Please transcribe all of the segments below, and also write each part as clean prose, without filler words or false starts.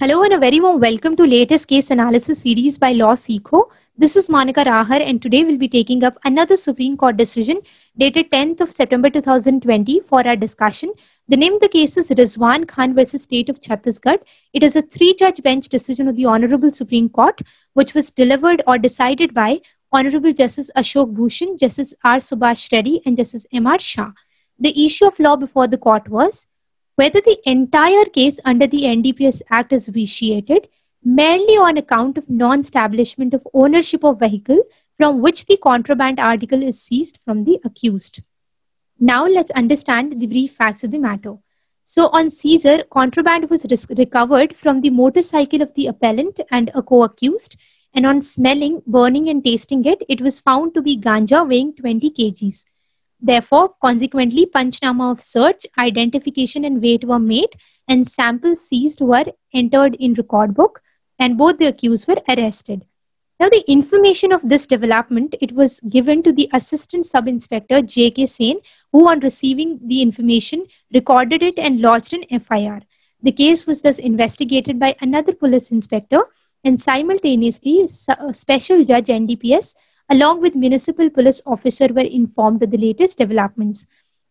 Hello and a very warm welcome to latest case analysis series by Law Seekho. This is Monica Rahar and today we'll be taking up another Supreme Court decision dated 10th of September 2020 for our discussion. The name of the case is Rizwan Khan versus State of Chhattisgarh. It is a three-judge bench decision of the Honorable Supreme Court which was delivered or decided by Honorable Justice Ashok Bhushan, Justice R. Subhash Reddy and Justice M.R. Shah. The issue of law before the court was whether the entire case under the NDPS Act is vitiated merely on account of non-establishment of ownership of vehicle from which the contraband article is seized from the accused. Now let's understand the brief facts of the matter. So on seizure, contraband was recovered from the motorcycle of the appellant and a co-accused, and on smelling, burning and tasting it, it was found to be ganja weighing 20 kgs. Therefore, consequently, Panchnama of search, identification and weight were made and samples seized were entered in record book and both the accused were arrested. Now, the information of this development, it was given to the Assistant Sub-Inspector J.K. Sen, who on receiving the information recorded it and lodged an FIR. The case was thus investigated by another police inspector and simultaneously Special Judge NDPS along with municipal police officer were informed of the latest developments.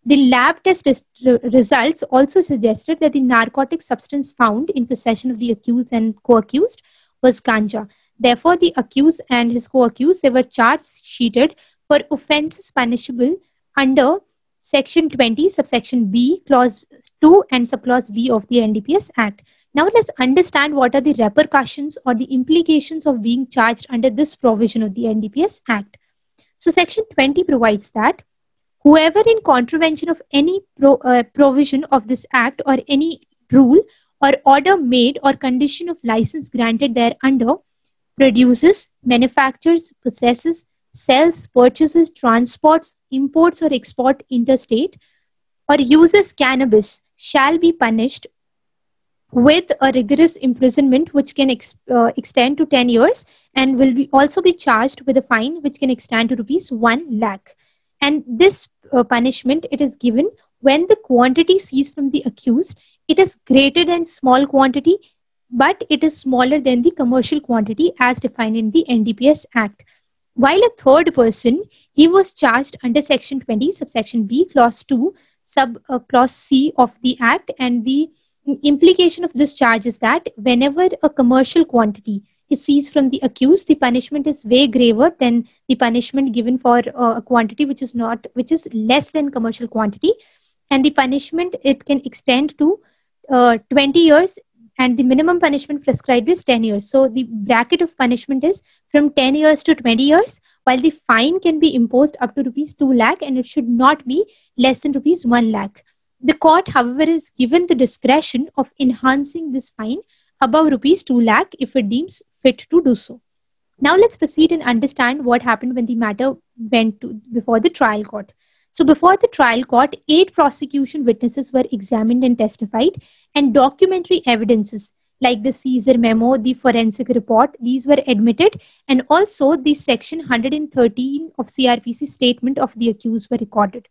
The lab test results also suggested that the narcotic substance found in possession of the accused and co-accused was ganja. Therefore, the accused and his co-accused, they were charge sheeted for offences punishable under Section 20, subsection B, Clause 2 and subclause B of the NDPS Act. Now let's understand what are the repercussions or the implications of being charged under this provision of the NDPS Act. So Section 20 provides that whoever in contravention of any provision of this Act or any rule or order made or condition of license granted thereunder produces, manufactures, possesses, sells, purchases, transports, imports or export interstate or uses cannabis shall be punished with a rigorous imprisonment which can extend to 10 years and will also be charged with a fine which can extend to rupees 1 lakh. And this punishment, it is given when the quantity seized from the accused, it is greater than small quantity, but it is smaller than the commercial quantity as defined in the NDPS Act. While a third person, he was charged under Section 20, subsection B, Clause 2, Clause C of the Act, and the implication of this charge is that whenever a commercial quantity is seized from the accused, the punishment is way graver than the punishment given for a quantity which is less than commercial quantity, and the punishment, it can extend to 20 years and the minimum punishment prescribed is 10 years. So the bracket of punishment is from 10 years to 20 years, while the fine can be imposed up to rupees 2 lakh and it should not be less than rupees 1 lakh. The court, however, is given the discretion of enhancing this fine above rupees 2 lakh if it deems fit to do so. Now let's proceed and understand what happened when the matter went before the trial court. So before the trial court, 8 prosecution witnesses were examined and testified, and documentary evidences like the seizure memo, the forensic report, these were admitted, and also the section 113 of CRPC statement of the accused were recorded.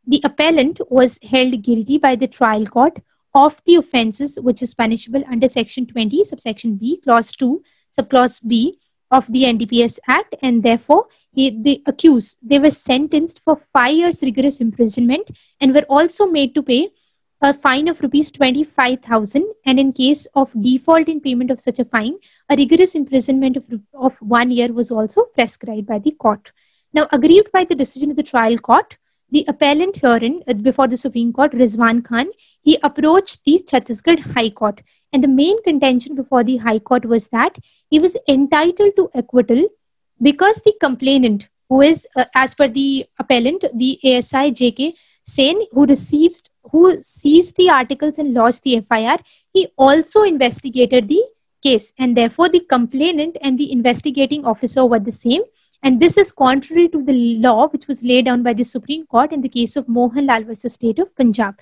The appellant was held guilty by the trial court of the offences which is punishable under Section 20, subsection B, Clause 2, subclause B of the NDPS Act, and therefore the accused, they were sentenced for 5 years rigorous imprisonment and were also made to pay a fine of rupees 25,000, and in case of default in payment of such a fine, a rigorous imprisonment of 1 year was also prescribed by the court. Now, aggrieved by the decision of the trial court, the appellant herein before the Supreme Court, Rizwan Khan, he approached the Chhattisgarh High Court, and the main contention before the High Court was that he was entitled to acquittal because the complainant, who is, as per the appellant, the ASI J.K. Sen, who seized the articles and lodged the FIR, he also investigated the case, and therefore the complainant and the investigating officer were the same. And this is contrary to the law which was laid down by the Supreme Court in the case of Mohan Lal versus State of Punjab.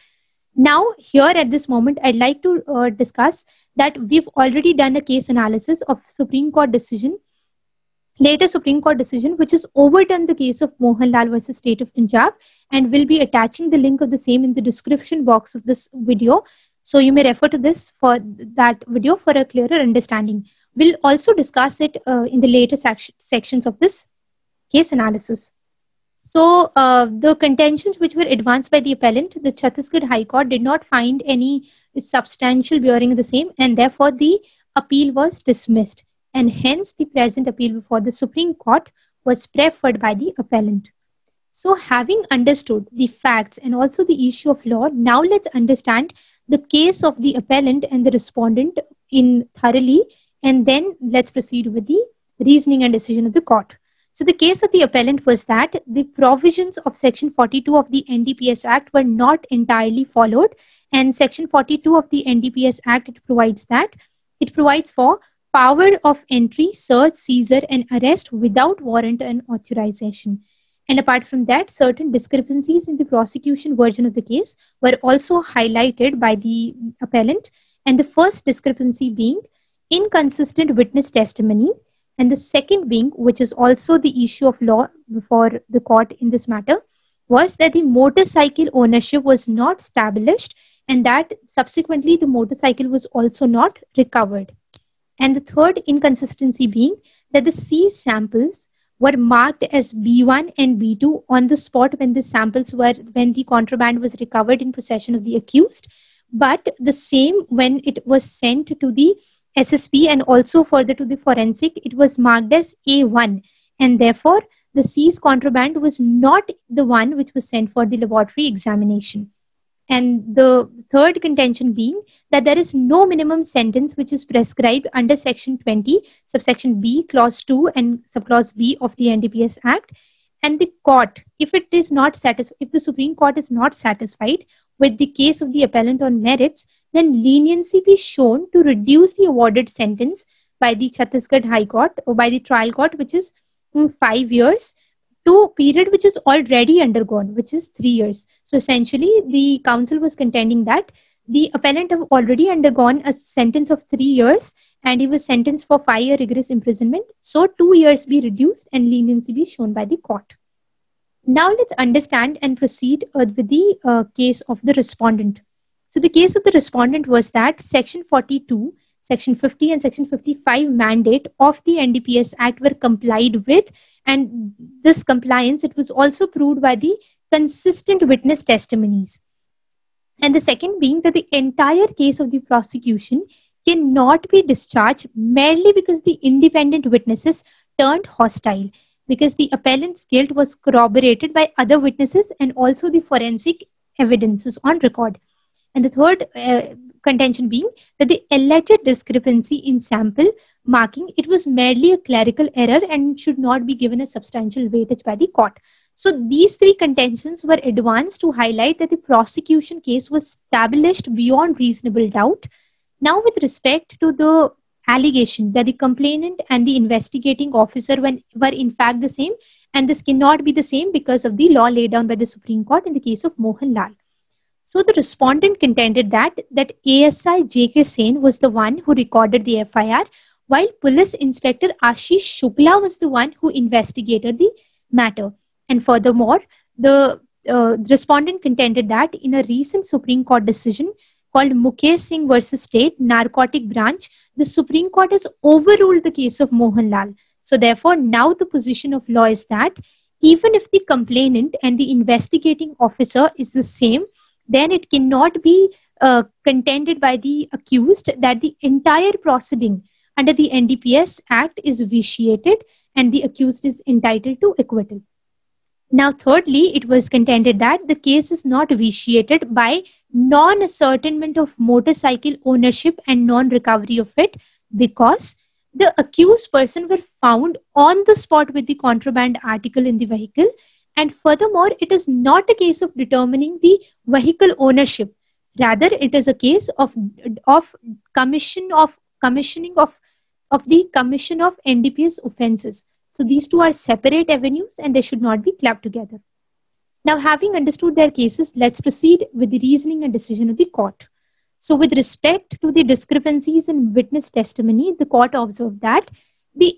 Now, here at this moment, I'd like to discuss that we've already done a case analysis of Supreme Court decision, latest Supreme Court decision, which has overturned the case of Mohan Lal versus State of Punjab, and will be attaching the link of the same in the description box of this video. So you may refer to this for that video for a clearer understanding. We'll also discuss it in the later sections of this case analysis. So the contentions which were advanced by the appellant, the Chhattisgarh High Court did not find any substantial bearing in the same, and therefore the appeal was dismissed. And hence the present appeal before the Supreme Court was preferred by the appellant. So having understood the facts and also the issue of law, now let's understand the case of the appellant and the respondent in thoroughly, and then let's proceed with the reasoning and decision of the court. So the case of the appellant was that the provisions of Section 42 of the NDPS Act were not entirely followed, and Section 42 of the NDPS Act, it provides for power of entry, search, seizure, and arrest without warrant and authorization. And apart from that, certain discrepancies in the prosecution version of the case were also highlighted by the appellant. And the first discrepancy being inconsistent witness testimony. And the second being, which is also the issue of law before the court in this matter, was that the motorcycle ownership was not established and that subsequently the motorcycle was also not recovered. And the third inconsistency being that the seized samples were marked as B1 and B2 on the spot when the contraband was recovered in possession of the accused, but the same when it was sent to the SSP and also further to the forensic, it was marked as A1, and therefore the seized contraband was not the one which was sent for the laboratory examination. And the third contention being that there is no minimum sentence which is prescribed under Section 20, subsection B, clause 2 and subclause B of the NDPS Act. And the court, if the Supreme Court is not satisfied with the case of the appellant on merits, then leniency be shown to reduce the awarded sentence by the Chhattisgarh High Court or by the trial court, which is 5 years, to a period which is already undergone, which is 3 years. So essentially, the counsel was contending that the appellant have already undergone a sentence of 3 years and he was sentenced for 5-year rigorous imprisonment. So 2 years be reduced and leniency be shown by the court. Now let's understand and proceed with the case of the respondent. So the case of the respondent was that Section 42, Section 50 and Section 55 mandate of the NDPS Act were complied with, and this compliance, it was also proved by the consistent witness testimonies. And the second being that the entire case of the prosecution cannot be discharged merely because the independent witnesses turned hostile, because the appellant's guilt was corroborated by other witnesses and also the forensic evidences on record. And the third contention being that the alleged discrepancy in sample marking, it was merely a clerical error and should not be given a substantial weightage by the court. So these three contentions were advanced to highlight that the prosecution case was established beyond reasonable doubt. Now with respect to the allegation that the complainant and the investigating officer were in fact the same, and this cannot be the same because of the law laid down by the Supreme Court in the case of Mohan Lal. So the respondent contended that ASI J.K. Sen was the one who recorded the FIR, while Police Inspector Ashish Shukla was the one who investigated the matter. And furthermore, the respondent contended that in a recent Supreme Court decision called Mukesh Singh versus State Narcotic Branch, the Supreme Court has overruled the case of Mohan Lal. So therefore, now the position of law is that even if the complainant and the investigating officer is the same, then it cannot be contended by the accused that the entire proceeding under the NDPS Act is vitiated and the accused is entitled to acquittal. Now, thirdly, it was contended that the case is not vitiated by non-ascertainment of motorcycle ownership and non-recovery of it because the accused person were found on the spot with the contraband article in the vehicle. And furthermore, it is not a case of determining the vehicle ownership. Rather, it is a case of commissioning of NDPS offences. So these two are separate avenues and they should not be clubbed together. Now, having understood their cases, let's proceed with the reasoning and decision of the court. So with respect to the discrepancies in witness testimony, the court observed that the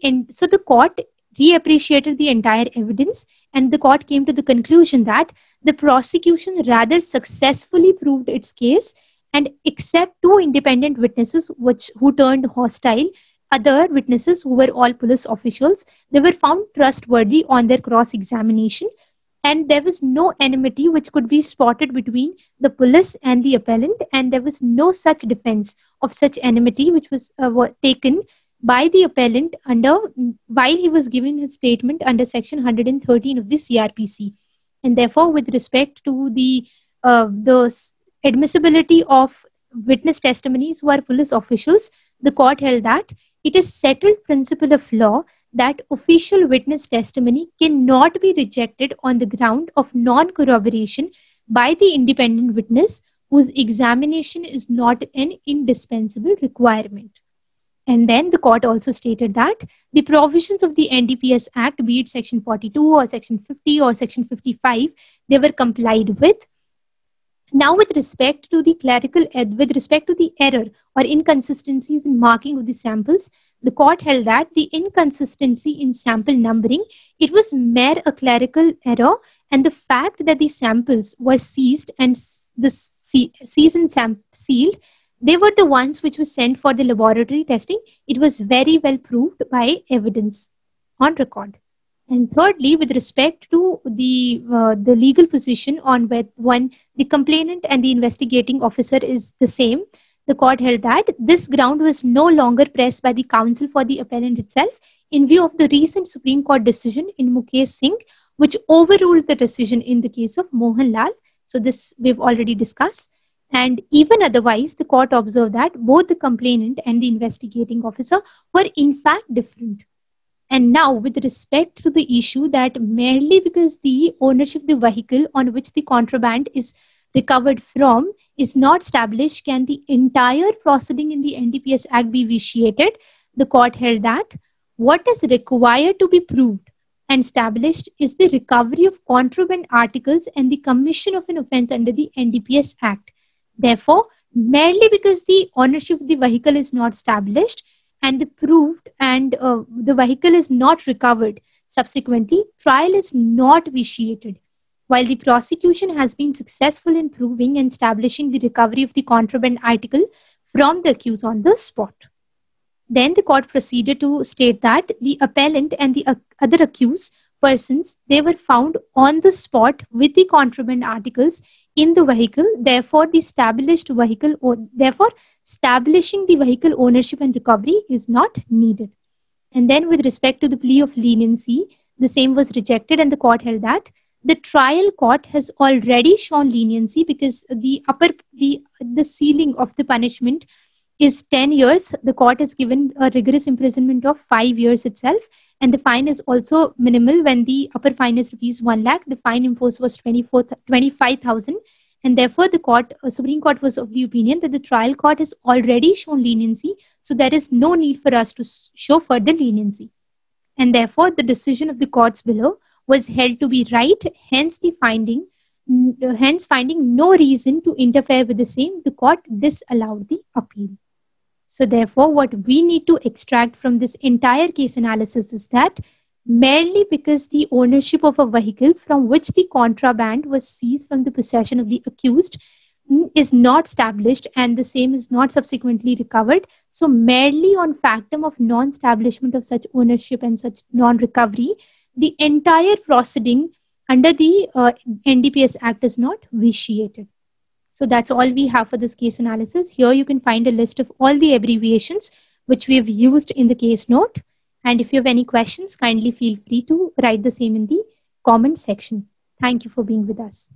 court reappreciated the entire evidence and the court came to the conclusion that the prosecution rather successfully proved its case and except two independent witnesses who turned hostile, other witnesses who were all police officials, they were found trustworthy on their cross-examination, and there was no enmity which could be spotted between the police and the appellant, and there was no such defense of such enmity which was taken by the appellant while he was giving his statement under section 113 of the CRPC. And therefore, with respect to the admissibility of witness testimonies who are police officials, the court held that it is settled principle of law that official witness testimony cannot be rejected on the ground of non-corroboration by the independent witness whose examination is not an indispensable requirement. And then the court also stated that the provisions of the NDPS Act, be it section 42 or section 50 or section 55, they were complied with. Now, with respect to the error or inconsistencies in marking of the samples, the court held that the inconsistency in sample numbering, it was mere a clerical error, and the fact that the samples were seized and seized and sealed, they were the ones which were sent for the laboratory testing. It was very well proved by evidence on record. And thirdly, with respect to the legal position on when the complainant and the investigating officer is the same, the court held that this ground was no longer pressed by the counsel for the appellant itself in view of the recent Supreme Court decision in Mukesh Singh, which overruled the decision in the case of Mohan Lal. So this we've already discussed. And even otherwise, the court observed that both the complainant and the investigating officer were in fact different. And now, with respect to the issue that merely because the ownership of the vehicle on which the contraband is recovered from is not established, can the entire proceeding in the NDPS Act be vitiated? The court held that what is required to be proved and established is the recovery of contraband articles and the commission of an offense under the NDPS Act. Therefore, merely because the ownership of the vehicle is not established and the vehicle is not recovered, subsequently, trial is not vitiated, while the prosecution has been successful in proving and establishing the recovery of the contraband article from the accused on the spot. Then the court proceeded to state that the appellant and the other accused persons, they were found on the spot with the contraband articles in the vehicle. Therefore, establishing the vehicle ownership and recovery is not needed. And then with respect to the plea of leniency, the same was rejected, and the court held that the trial court has already shown leniency because the ceiling of the punishment is 10 years. The court has given a rigorous imprisonment of 5 years itself, and the fine is also minimal. When the upper fine is rupees 1 lakh, the fine imposed was 25,000. And therefore, the Supreme Court was of the opinion that the trial court has already shown leniency, so there is no need for us to show further leniency. And therefore, the decision of the courts below was held to be right. Hence, finding no reason to interfere with the same, the court disallowed the appeal. So therefore, what we need to extract from this entire case analysis is that merely because the ownership of a vehicle from which the contraband was seized from the possession of the accused is not established and the same is not subsequently recovered, so merely on factum of non-establishment of such ownership and such non-recovery, the entire proceeding under the NDPS Act is not vitiated. So that's all we have for this case analysis. Here you can find a list of all the abbreviations which we have used in the case note. And if you have any questions, kindly feel free to write the same in the comment section. Thank you for being with us.